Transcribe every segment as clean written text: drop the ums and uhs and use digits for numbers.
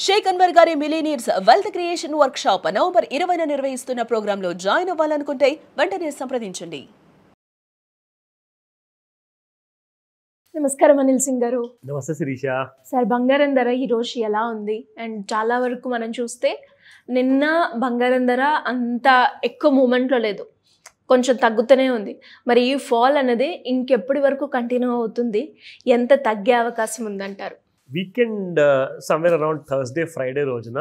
షేక్ అన్వర్ గారి millionaires wealth creation workshop November 20న నిర్వహిస్తున్న ప్రోగ్రాంలో జాయిన్ అవ్వాలనుకుంటే వెంటనే సంప్రదించండి. నమస్కారం అనిల్ సింగ్ గారు. నమస్తే శిరీష. సార్, బంగారం ధర ఈ రోజు ఎలా ఉంది? అండ్ చాలా వరకు మనం చూస్తే నిన్న బంగారం ధర అంత ఎక్కువ మూమెంట్లో లేదు, కొంచెం తగ్గుతూనే ఉంది. మరి ఈ ఫాల్ అనేది ఇంకెప్పటి వరకు కంటిన్యూ అవుతుంది? ఎంత తగ్గే అవకాశం ఉందంటారు? Weekend somewhere around Thursday Friday రోజున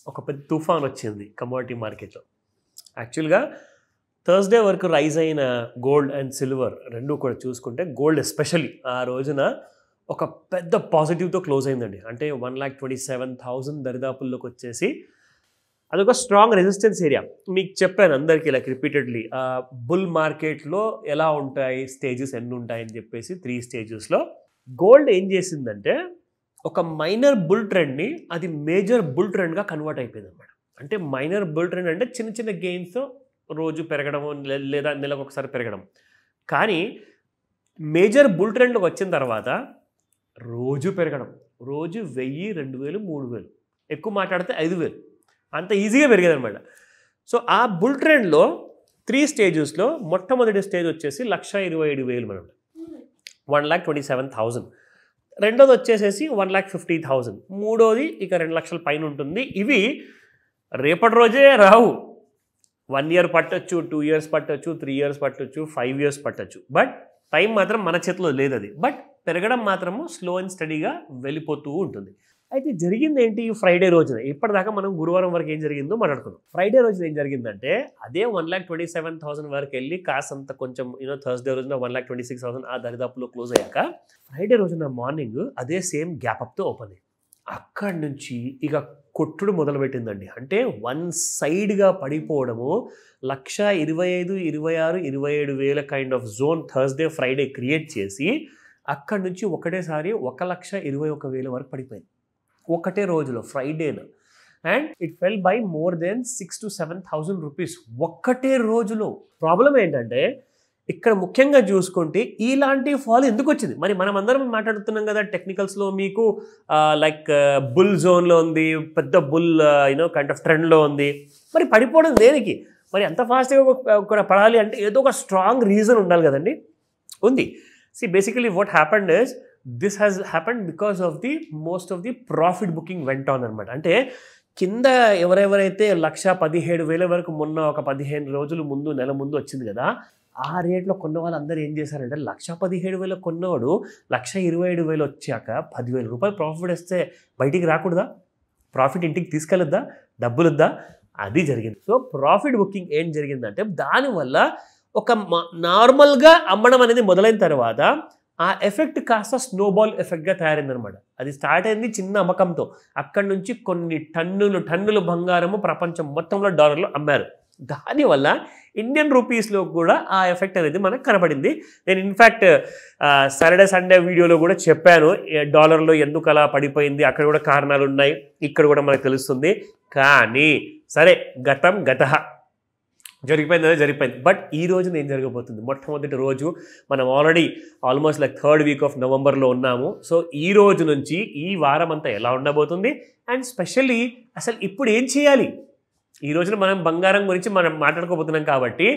ఒక పెద్ద తుఫాన్ వచ్చింది కమోడిటీ మార్కెట్లో. యాక్చువల్గా థర్స్డే వరకు రైజ్ అయిన గోల్డ్ అండ్ సిల్వర్ రెండు కూడా చూసుకుంటే గోల్డ్ ఎస్పెషల్లీ ఆ రోజున ఒక పెద్ద పాజిటివ్తో క్లోజ్ అయిందండి. అంటే 1,27,000 దరిదాపుల్లోకి వచ్చేసి అదొక స్ట్రాంగ్ రెసిస్టెన్స్ ఏరియా. మీకు చెప్పాను అందరికీ లైక్ రిపీటెడ్లీ బుల్ మార్కెట్లో ఎలా ఉంటాయి, స్టేజెస్ ఎన్ని ఉంటాయని చెప్పేసి 3 స్టేజెస్లో గోల్డ్ ఏం చేసిందంటే ఒక మైనర్ బుల్ ట్రెండ్ని అది మేజర్ బుల్ ట్రెండ్గా కన్వర్ట్ అయిపోయింది అనమాట. అంటే మైనర్ బుల్ ట్రెండ్ అంటే చిన్న చిన్న గెయిన్స్ రోజు పెరగడము లేదా నెలకు ఒకసారి పెరగడం. కానీ మేజర్ బుల్ ట్రెండ్లోకి వచ్చిన తర్వాత రోజు పెరగడం, రోజు 1000, 2000, 3000, ఎక్కువ మాట్లాడితే 5000, అంత ఈజీగా పెరిగేది అనమాట. సో ఆ బుల్ ట్రెండ్లో 3 స్టేజెస్లో మొట్టమొదటి స్టేజ్ వచ్చేసి 1,27,000 మనం 1,27,000. రెండోది వచ్చేసేసి 1,50,000. మూడోది ఇక 2 లక్షల పైన ఉంటుంది. ఇవి రేపటి రోజే రావు. 1 year పట్టొచ్చు, 2 years పట్టొచ్చు, 3 years పట్టొచ్చు, 5 years పట్టొచ్చు. బట్ టైం మాత్రం మన చేతిలో లేదు అది. బట్ పెరగడం మాత్రము స్లో అండ్ స్టడీగా వెళ్ళిపోతూ ఉంటుంది. అయితే జరిగింది ఏంటి ఫ్రైడే రోజున? ఇప్పటిదాకా మనం గురువారం వరకు ఏం జరిగిందో మాట్లాడుకున్నాం. ఫ్రైడే రోజున ఏం జరిగిందంటే అదే 1,27,000 వరకు వెళ్ళి కాసంత కొంచెం థర్స్డే రోజున 1,26,000 ఆ దరిదాపులో క్లోజ్ అయ్యాక ఫ్రైడే రోజున మార్నింగ్ అదే సేమ్ గ్యాప్ అప్తో ఓపెన్ అయ్యింది. అక్కడి నుంచి ఇక కొట్టుడు మొదలుపెట్టిందండి. అంటే వన్ సైడ్గా పడిపోవడము, 1,25,000, 26,000, 27,000 kind of zone Thursday Friday create చేసి అక్కడి నుంచి ఒకటేసారి 1,21,000 వరకు పడిపోయింది ఒకటే రోజులో ఫ్రైడేన. And it fell by more than 6,000 to 7,000 rupees ఒక్కటే రోజులో. ప్రాబ్లం ఏంటంటే ఇక్కడ ముఖ్యంగా చూసుకుంటే ఇలాంటి ఫాల్ ఎందుకు వచ్చింది? మరి మనం అందరం మాట్లాడుతున్నాం కదా టెక్నికల్స్లో, మీకు లైక్ బుల్ జోన్లో ఉంది, పెద్ద బుల్ కైండ్ ఆఫ్ ట్రెండ్లో ఉంది. మరి పడిపోవడం దేనికి? మరి అంత ఫాస్ట్గా కూడా పడాలి అంటే ఏదో ఒక స్ట్రాంగ్ రీజన్ ఉండాలి కదండి. ఉంది. See, basically what happened is this has happened because of the most of the profit booking went on అనమాట. అంటే కింద ఎవరెవరైతే 1,17,000 వరకు మొన్న ఒక 15 రోజుల ముందు, నెల ముందు వచ్చింది కదా, ఆ రేట్లో కొన్న వాళ్ళు అందరూ ఏం చేశారంటే 1,17,000 కొన్నవాడు 1,27,000 వచ్చాక 10,000 రూపాయలు ప్రాఫిట్ వస్తే బయటికి రాకూడదా? ప్రాఫిట్ ఇంటికి తీసుకెళ్ళొద్దా? డబ్బులు వద్దా? అది జరిగింది. సో ప్రాఫిట్ బుకింగ్ ఏం జరిగిందంటే దానివల్ల ఒక నార్మల్గా అమ్మడం అనేది మొదలైన తర్వాత ఆ ఎఫెక్ట్ కాస్త స్నోబాల్ ఎఫెక్ట్గా తయారైందనమాట. అది స్టార్ట్ అయింది చిన్న అమ్మకంతో. అక్కడి నుంచి కొన్ని టన్నులు బంగారము ప్రపంచం మొత్తంలో డాలర్లు అమ్మారు. దానివల్ల ఇండియన్ రూపీస్లో కూడా ఆ ఎఫెక్ట్ అనేది మనకు కనపడింది. నేను ఇన్ఫ్యాక్ట్ సాటర్డే సండే వీడియోలో కూడా చెప్పాను డాలర్లో ఎందుకు అలా పడిపోయింది, అక్కడ కూడా కారణాలు ఉన్నాయి, ఇక్కడ కూడా మనకు తెలుస్తుంది. కానీ సరే, గతం గతః, జరిగిపోయింది అదే జరిగిపోయింది. బట్ ఈ రోజున ఏం జరగబోతుంది? మొట్టమొదటి రోజు మనం almost like 3rd week of నవంబర్లో ఉన్నాము. సో ఈ రోజు నుంచి ఈ వారం అంతా ఎలా ఉండబోతుంది అండ్ స్పెషల్లీ అసలు ఇప్పుడు ఏం చేయాలి? ఈ రోజున మనం బంగారం గురించి మనం మాట్లాడుకోబోతున్నాం కాబట్టి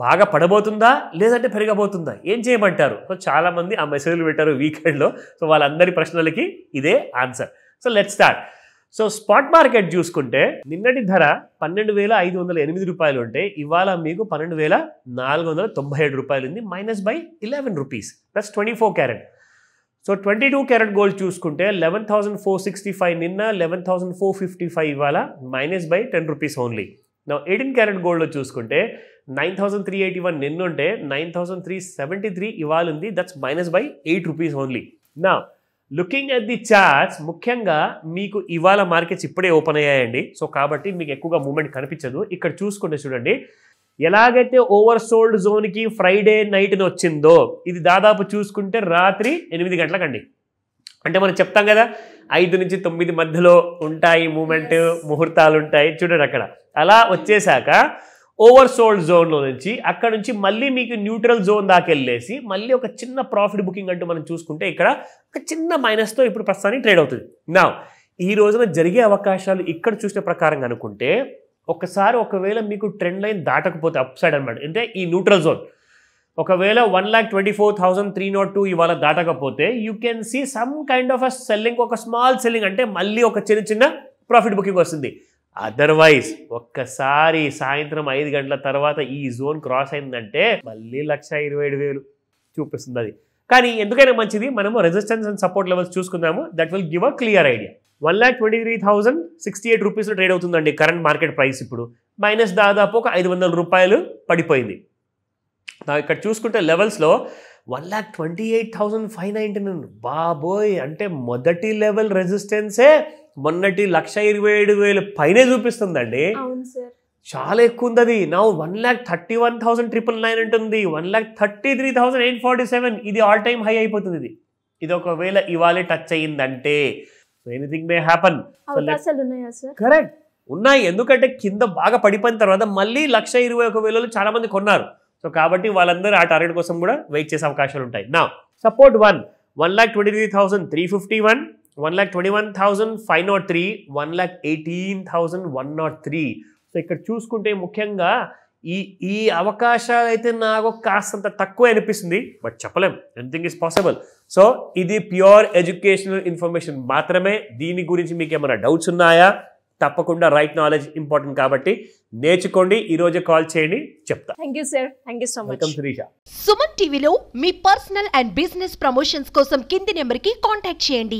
బాగా పడబోతుందా లేదంటే పెరగబోతుందా, ఏం చేయమంటారు? సో చాలామంది ఆ మెసేజ్లు పెట్టారు వీకెండ్లో. సో వాళ్ళందరి ప్రశ్నలకి ఇదే answer. So let's start. So spot market చూసుకుంటే నిన్నటి ధర 12,508 రూపాయలు ఉంటే ఇవాళ మీకు 12,497 రూపాయలు ఉంది, -11 rupees. That's 24 carrot. So 22 carat gold చూసుకుంటే 11,465 నిన్న, 11,455 ఇవాళ, -10 రూపీస్ ఓన్లీ. నా 18 క్యారెట్ గోల్డ్లో చూసుకుంటే 9,381 నిన్న ఉంటే 9,373 ఇవాళ ఉంది. That's -8 rupees only. నా లుకింగ్ ఎట్ ది చార్ట్స్, ముఖ్యంగా మీకు ఇవాళ మార్కెట్స్ ఇప్పుడే ఓపెన్ అయ్యాయండి. సో కాబట్టి మీకు ఎక్కువగా మూమెంట్ కనిపించదు. ఇక్కడ చూసుకుంటే చూడండి, ఎలాగైతే ఓవర్ సోల్డ్ జోన్కి ఫ్రైడే నైట్ని వచ్చిందో ఇది దాదాపు చూసుకుంటే రాత్రి 8 గంటలకండి. అంటే మనం చెప్తాం కదా 5 నుంచి 9 మధ్యలో ఉంటాయి మూమెంట్, ముహూర్తాలు ఉంటాయి. చూడండి అక్కడ అలా వచ్చేసాక ఓవర్ సోల్డ్ జోన్లో నుంచి అక్కడ నుంచి మళ్ళీ మీకు న్యూట్రల్ జోన్ దాకా వెళ్ళేసి మళ్ళీ ఒక చిన్న ప్రాఫిట్ బుకింగ్ అంటూ మనం చూసుకుంటే ఇక్కడ ఒక చిన్న మైనస్తో ఇప్పుడు ప్రస్తుతానికి ట్రేడ్ అవుతుంది. నా ఈ రోజున జరిగే అవకాశాలు ఇక్కడ చూసిన ప్రకారంగా అనుకుంటే ఒకసారి ఒకవేళ మీకు ట్రెండ్ లైన్ దాటకపోతే అప్ సైడ్ అనమాట, అంటే ఈ న్యూట్రల్ జోన్ ఒకవేళ 1,24,302 ఇవాళ దాటకపోతే you can see some kind of uh selling, ఒక స్మాల్ సెల్లింగ్, అంటే మళ్ళీ ఒక చిన్న ప్రాఫిట్ బుకింగ్ వస్తుంది. అదర్వైజ్ ఒక్కసారి సాయంత్రం 5 గంటల తర్వాత ఈ జోన్ క్రాస్ అయిందంటే మళ్ళీ 1,27,000 చూపిస్తుంది అది. కానీ ఎందుకైనా మంచిది మనము రెసిస్టెన్స్ అండ్ సపోర్ట్ లెవెల్స్ చూసుకుందాము. That will give a clear idea. 1,23,068 రూపీస్లో ట్రేడ్ అవుతుందండి కరెంట్ మార్కెట్ ప్రైస్. ఇప్పుడు మైనస్ దాదాపు ఒక 500 రూపాయలు పడిపోయింది. ఇక్కడ చూసుకుంటే లెవెల్స్లో 1,28,599 బాబోయ్, అంటే మొదటి లెవెల్ రెసిస్టెన్సే మొన్నటి 1,27,000 పైనే చూపిస్తుందండి. చాలా ఎక్కువ ఉంది అది. నా 1,31,999 ఉంటుంది, 1,33,847 ఇది ఆల్ టైమ్ హై అయిపోతుంది. ఇది ఒకవేళ ఇవాళ టచ్ అయ్యిందంటే ఎనీథింగ్ మే హ్యాపన్. కరెక్ట్ ఉన్నాయి, ఎందుకంటే కింద బాగా పడిపోయిన తర్వాత మళ్ళీ 1,21,000 చాలా మంది కొన్నారు. సో కాబట్టి వాళ్ళందరూ ఆ టార్గెట్ కోసం కూడా వెయిట్ చేసే అవకాశాలు ఉంటాయి. నా సపోర్ట్ 1,23,351, 1,21,503, 1,18,103. సో ఇక్కడ చూసుకుంటే ముఖ్యంగా ఈ అవకాశాలు అయితే నాకు కాస్తంత తక్కువ అనిపిస్తుంది, బట్ చెప్పలేం, ఎనీథింగ్ ఈజ్ పాసిబుల్. సో ఇది ప్యూర్ ఎడ్యుకేషనల్ ఇన్ఫర్మేషన్ మాత్రమే. దీని గురించి మీకు ఏమైనా డౌట్స్ ఉన్నాయా? తప్పకుండా రైట్ నాలెడ్జ్ ఇంపార్టెంట్ కాబట్టి నేర్చుకోండి. ఈ రోజే కాల్ చేయండి, చెప్తా. Thank you sir, thank you so much. Welcome Shirisha. Suman టీవీలో మీ పర్సనల్ అండ్ బిజినెస్ ప్రమోషన్స్ కోసం కింది నెంబర్కి కాంటాక్ట్ చేయండి.